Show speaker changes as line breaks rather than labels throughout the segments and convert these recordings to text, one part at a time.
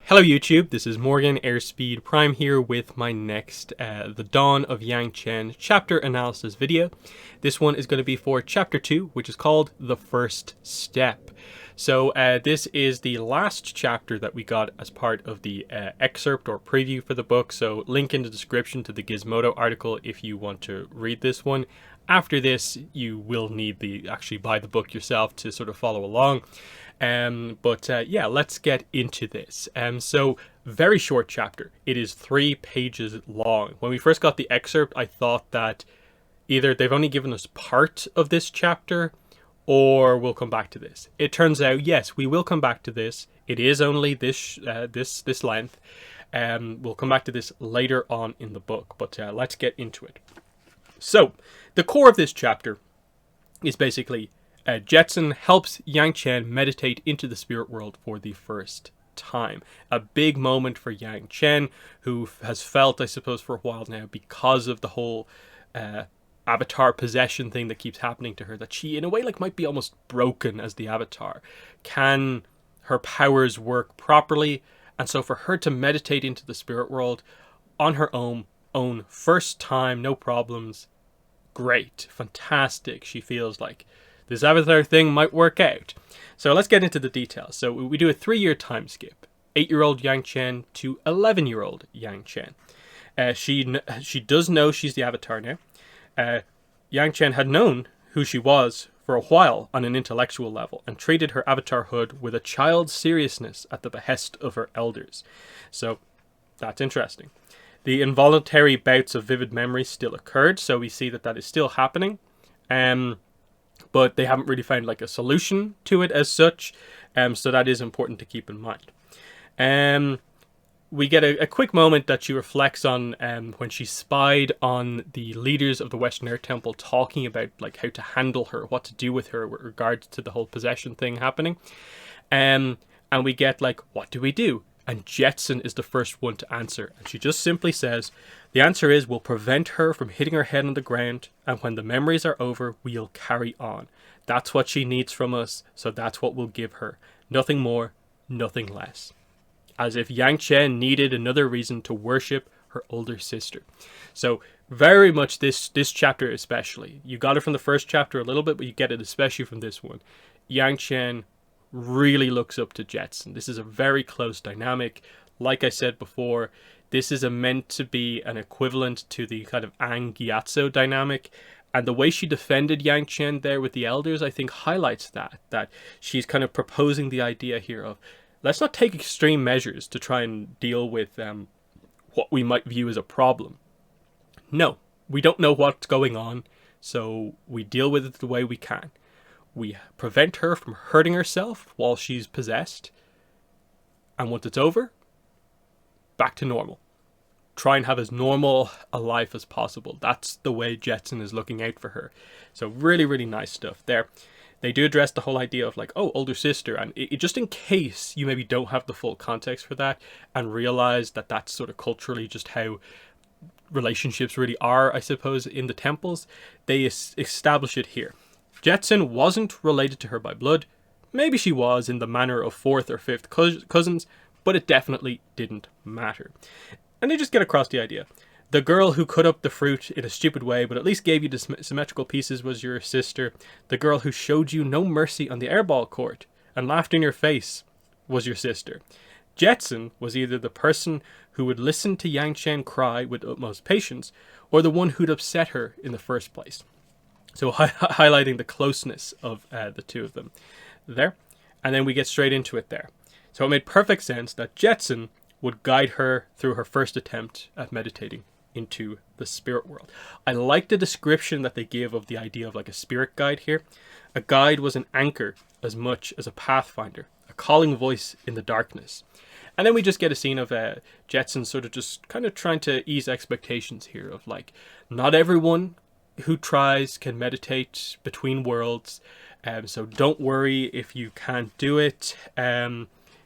Hello YouTube, this is Morgan Airspeed Prime here with my next The Dawn of Yangchen chapter analysis video. This one is going to be for chapter 2, which is called The First Step. So this is the last chapter that we got as part of the excerpt or preview for the book, so link in the description to the Gizmodo article if you want to read this one. After this, you will need to actually buy the book yourself to sort of follow along. Yeah, let's get into this. So very short chapter. It is 3 pages long. When we first got the excerpt, I thought that either they've only given us part of this chapter or we'll come back to this. It turns out, yes, we will come back to this. It is only this length. We'll come back to this later on in the book, but let's get into it. So the core of this chapter is basically Jetson helps Yangchen meditate into the spirit world for the first time. A big moment for Yangchen, who has felt, I suppose, for a while now, because of the whole avatar possession thing that keeps happening to her, that she, in a way, might be almost broken as the avatar. Can her powers work properly? And so for her to meditate into the spirit world on her own first time, no problems, great, fantastic. She feels like this avatar thing might work out. So let's get into the details. So we do a 3-year time skip. 8-year-old Yangchen to 11-year-old Yangchen. She does know she's the avatar now. Yangchen had known who she was for a while on an intellectual level and treated her avatarhood with a child's seriousness at the behest of her elders. So that's interesting. The involuntary bouts of vivid memory still occurred, so we see that is still happening. But they haven't really found a solution to it as such, so that is important to keep in mind. We get a quick moment that she reflects on when she spied on the leaders of the Western Air Temple talking about how to handle her, what to do with her with regards to the whole possession thing happening. And we get what do we do? And Jetson is the first one to answer. And she just simply says, the answer is we'll prevent her from hitting her head on the ground. And when the memories are over, we'll carry on. That's what she needs from us. So that's what we'll give her. Nothing more, nothing less. As if Yangchen needed another reason to worship her older sister. So very much this chapter especially. You got it from the first chapter a little bit, but you get it especially from this one. Yangchen really looks up to Jetson. This is a very close dynamic. Like I said before, this is meant to be an equivalent to the kind of Aang Gyatso dynamic. And the way she defended Yangchen there with the elders, I think highlights that she's kind of proposing the idea here of, let's not take extreme measures to try and deal with what we might view as a problem. No, we don't know what's going on, so we deal with it the way we can. We prevent her from hurting herself while she's possessed. And once it's over, back to normal. Try and have as normal a life as possible. That's the way Jetson is looking out for her. So really, really nice stuff there. They do address the whole idea of older sister. And just in case you maybe don't have the full context for that and realize that that's sort of culturally just how relationships really are, I suppose, in the temples, they establish it here. Jetson wasn't related to her by blood. Maybe she was in the manner of 4th or 5th cousins, but it definitely didn't matter. And they just get across the idea. The girl who cut up the fruit in a stupid way, but at least gave you the symmetrical pieces, was your sister. The girl who showed you no mercy on the airball court and laughed in your face was your sister. Jetson was either the person who would listen to Yangchen cry with utmost patience, or the one who'd upset her in the first place. So highlighting the closeness of the two of them there. And then we get straight into it there. So it made perfect sense that Jetson would guide her through her first attempt at meditating into the spirit world. I like the description that they give of the idea of a spirit guide here. A guide was an anchor as much as a pathfinder, a calling voice in the darkness. And then we just get a scene of Jetson sort of just kind of trying to ease expectations here of not everyone who tries can meditate between worlds, so don't worry if you can't do it.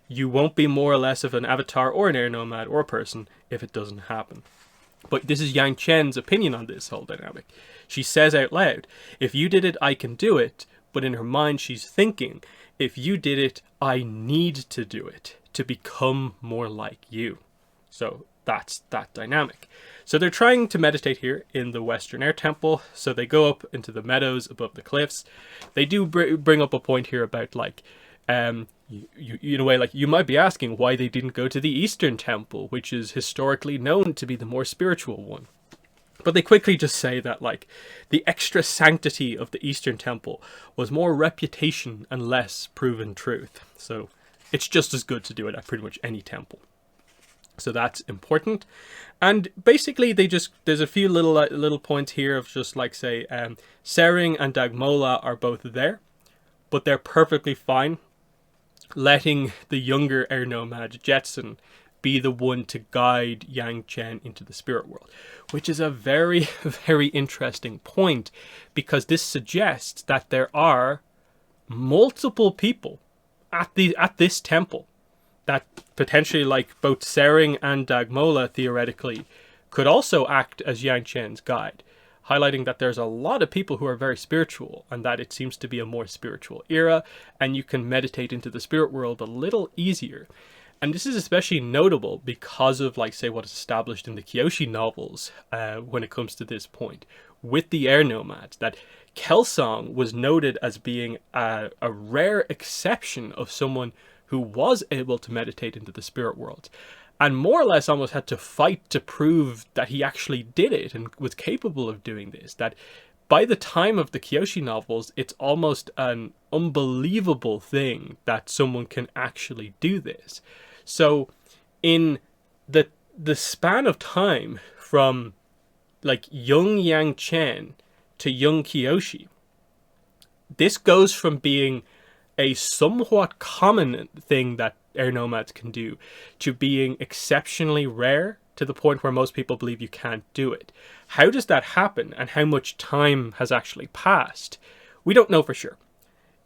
You won't be more or less of an avatar or an air nomad or a person if it doesn't happen. But this is Yangchen's opinion on this whole dynamic. She says out loud, if you did it, I can do it. But in her mind, she's thinking, if you did it, I need to do it to become more like you. So that's that dynamic. So they're trying to meditate here in the Western Air Temple. So they go up into the meadows above the cliffs. They do bring up a point here about like, you in a way, like you might be asking why they didn't go to the Eastern Temple, which is historically known to be the more spiritual one. But they quickly just say that like the extra sanctity of the Eastern Temple was more reputation and less proven truth. So it's just as good to do it at pretty much any temple. So that's important. And basically there's a few little points here of just like say Sering and Dagmola are both there, but they're perfectly fine letting the younger air nomad Jetson be the one to guide Yangchen into the spirit world, which is a very, very interesting point, because this suggests that there are multiple people at this temple that potentially, like both Sering and Dagmola theoretically, could also act as Yangchen's guide, highlighting that there's a lot of people who are very spiritual and that it seems to be a more spiritual era, and you can meditate into the spirit world a little easier. And this is especially notable because of, like, say, what is established in the Kyoshi novels when it comes to this point with the air nomads, that Kelsang was noted as being a rare exception of someone who was able to meditate into the spirit world, and more or less almost had to fight to prove that he actually did it and was capable of doing this. That by the time of the Kyoshi novels, it's almost an unbelievable thing that someone can actually do this. So in the span of time from like young Yangchen to young Kyoshi, this goes from being a somewhat common thing that air nomads can do to being exceptionally rare, to the point where most people believe you can't do it. How does that happen, and how much time has actually passed? We don't know for sure.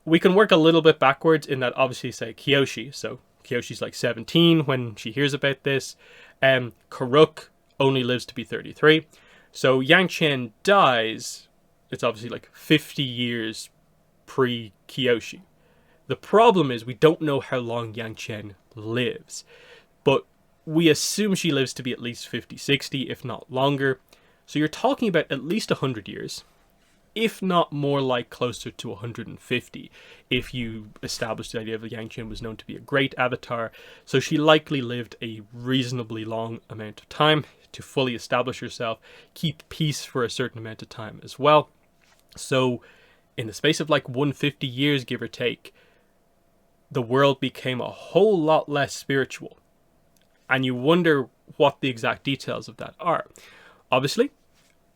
We can work a little bit backwards in that, obviously, say Kyoshi. So Kyoshi's like 17 when she hears about this. Karuk only lives to be 33. So Yangchen dies, it's obviously like 50 years pre-Kyoshi. The problem is we don't know how long Yangchen lives, but we assume she lives to be at least 50, 60, if not longer. So you're talking about at least 100 years, if not more, like closer to 150, if you establish the idea that Yangchen was known to be a great avatar. So she likely lived a reasonably long amount of time to fully establish herself, keep peace for a certain amount of time as well. So in the space of like 150 years, give or take, the world became a whole lot less spiritual. And you wonder what the exact details of that are. Obviously,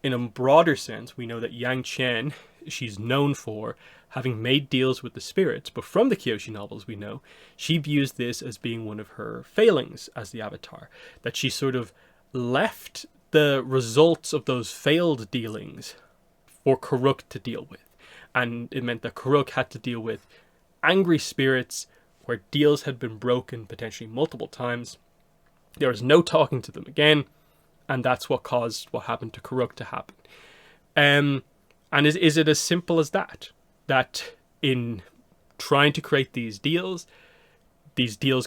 in a broader sense, we know that Yangchen, she's known for having made deals with the spirits, but from the Kyoshi novels we know, she views this as being one of her failings as the avatar. That she sort of left the results of those failed dealings for Karuk to deal with. And it meant that Karuk had to deal with angry spirits where deals had been broken potentially multiple times. There was no talking to them again, and that's what caused what happened to Karuk to happen. And is it as simple as that? That in trying to create these deals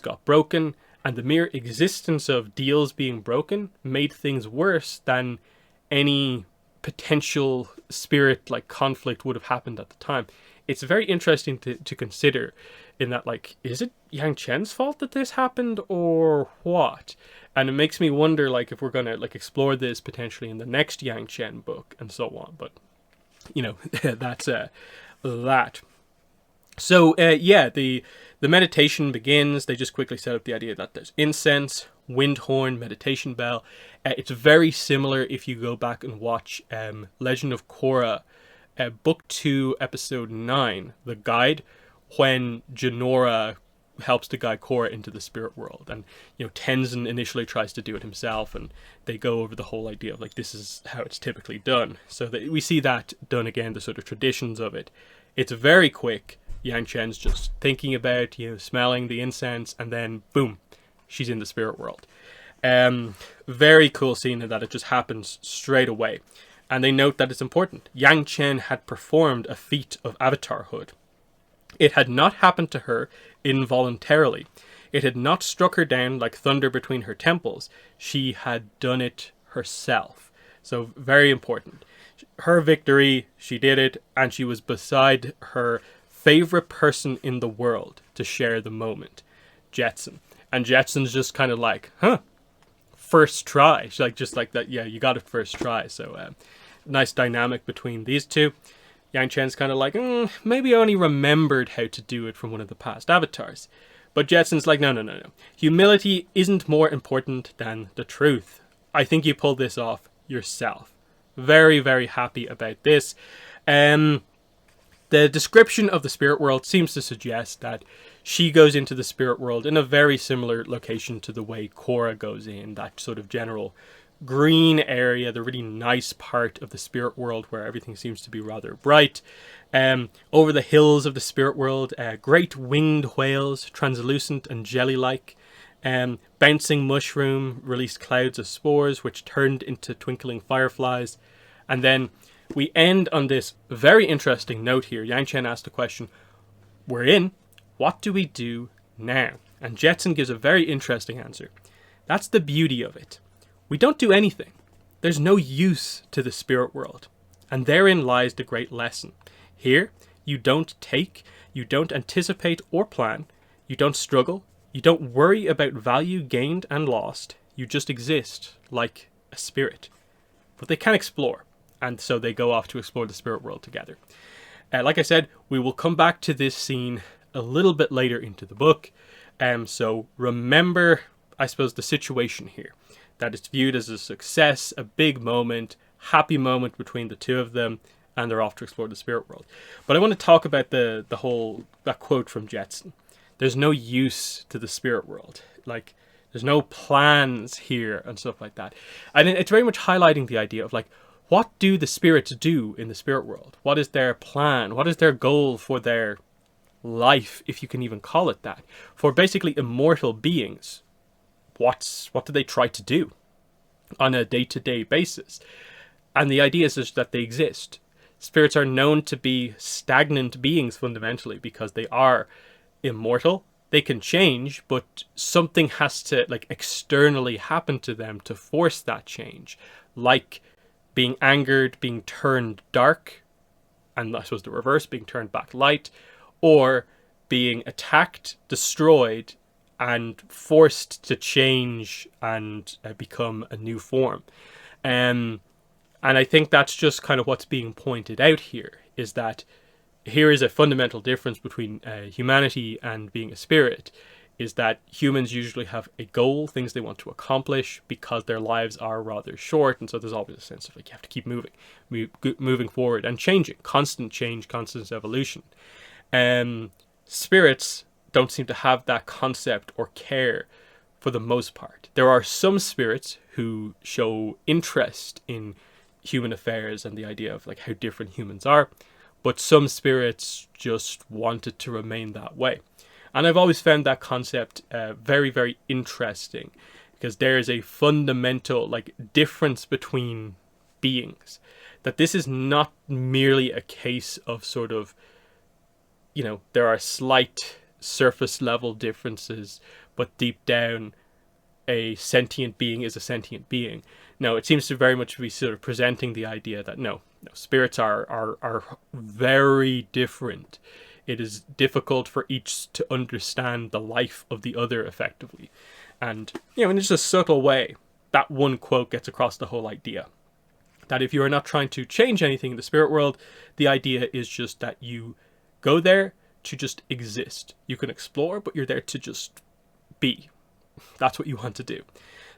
got broken, and the mere existence of deals being broken made things worse than any potential spirit like conflict would have happened at the time. It's very interesting to consider in that, like, is it Yangchen's fault that this happened or what? And it makes me wonder, like, if we're going to like explore this potentially in the next Yangchen book and so on. But, you know, that's that. So, yeah, the meditation begins. They just quickly set up the idea that there's incense, wind horn, meditation bell. It's very similar if you go back and watch Legend of Korra, Book 2, Episode 9, The Guide, when Jinora helps to guide Korra into the spirit world. And, you know, Tenzin initially tries to do it himself, and they go over the whole idea of, like, this is how it's typically done. So that we see that done again, the sort of traditions of it. It's very quick. Yangchen's just thinking about, you know, smelling the incense, and then, boom, she's in the spirit world. Very cool scene in that it just happens straight away. And they note that it's important. Yangchen had performed a feat of avatarhood. It had not happened to her involuntarily. It had not struck her down like thunder between her temples. She had done it herself. So very important. Her victory, she did it, and she was beside her favorite person in the world to share the moment, Jetson. And Jetson's just kind of like, huh, first try. She's like, just like that, yeah, you got it first try. So nice dynamic between these two. Yangchen's kind of like, maybe I only remembered how to do it from one of the past avatars. But Jetson's like, no. Humility isn't more important than the truth. I think you pulled this off yourself. Very, very happy about this. The description of the spirit world seems to suggest that she goes into the spirit world in a very similar location to the way Korra goes in, that sort of general green area, the really nice part of the spirit world where everything seems to be rather bright. Over the hills of the spirit world, great winged whales, translucent and jelly-like. Bouncing mushroom released clouds of spores which turned into twinkling fireflies. And then we end on this very interesting note here. Yangchen asked the question, we're in, what do we do now? And Jetson gives a very interesting answer. That's the beauty of it. We don't do anything. There's no use to the spirit world. And therein lies the great lesson. Here, you don't take, you don't anticipate or plan, you don't struggle, you don't worry about value gained and lost, you just exist like a spirit. But they can explore, and so they go off to explore the spirit world together. Like I said, we will come back to this scene a little bit later into the book. So remember, I suppose, the situation here. That it's viewed as a success, a big moment, happy moment between the two of them, and they're off to explore the spirit world. But I want to talk about that quote from Jetson. There's no use to the spirit world. Like, there's no plans here and stuff like that. And it's very much highlighting the idea of like, what do the spirits do in the spirit world? What is their plan? What is their goal for their life, if you can even call it that? For basically immortal beings, what do they try to do on a day-to-day basis? And the idea is just that they exist. Spirits are known to be stagnant beings fundamentally because they are immortal. They can change, but something has to like externally happen to them to force that change. Like being angered, being turned dark, and I suppose the reverse, being turned back light, or being attacked, destroyed, and forced to change and become a new form. And I think that's just kind of what's being pointed out here, is that here is a fundamental difference between humanity and being a spirit, is that humans usually have a goal, things they want to accomplish, because their lives are rather short, and so there's always a sense of like you have to keep moving forward and changing, constant change, constant evolution. Spirits don't seem to have that concept or care for the most part. There are some spirits who show interest in human affairs and the idea of like how different humans are, but some spirits just want it to remain that way. And I've always found that concept very, very interesting, because there is a fundamental like difference between beings. That this is not merely a case of sort of, you know, there are slight surface level differences, but deep down a sentient being is a sentient being. No, it seems to very much be sort of presenting the idea that no, spirits are very different. It is difficult for each to understand the life of the other effectively. And, you know, in just a subtle way, that one quote gets across the whole idea. That if you are not trying to change anything in the spirit world, the idea is just that you go there to just exist. You can explore, but you're there to just be. That's what you want to do.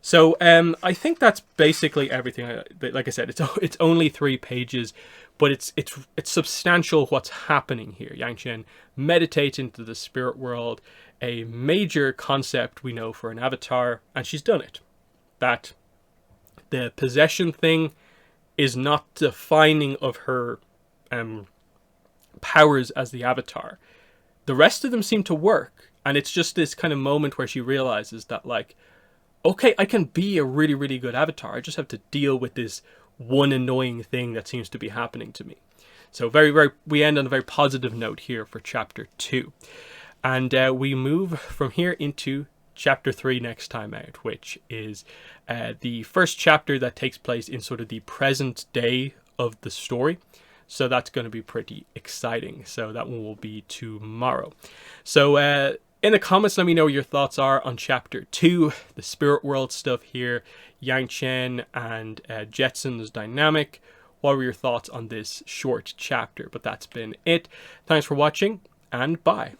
So I think that's basically everything. Like I said, it's only 3 pages, but it's substantial what's happening here. Yangchen meditates into the spirit world, a major concept we know for an avatar, and she's done it. That the possession thing is not defining of her powers as the avatar. The rest of them seem to work, and it's just this kind of moment where she realizes that, like, okay, I can be a really, really good avatar. I just have to deal with this one annoying thing that seems to be happening to me. So we end on a very positive note here for chapter 2. And we move from here into chapter 3 next time out, which is the first chapter that takes place in sort of the present day of the story. So that's going to be pretty exciting. So that one will be tomorrow. So in the comments, let me know what your thoughts are on chapter 2, the spirit world stuff here, Yangchen and Jetson's dynamic. What were your thoughts on this short chapter? But that's been it. Thanks for watching, and bye.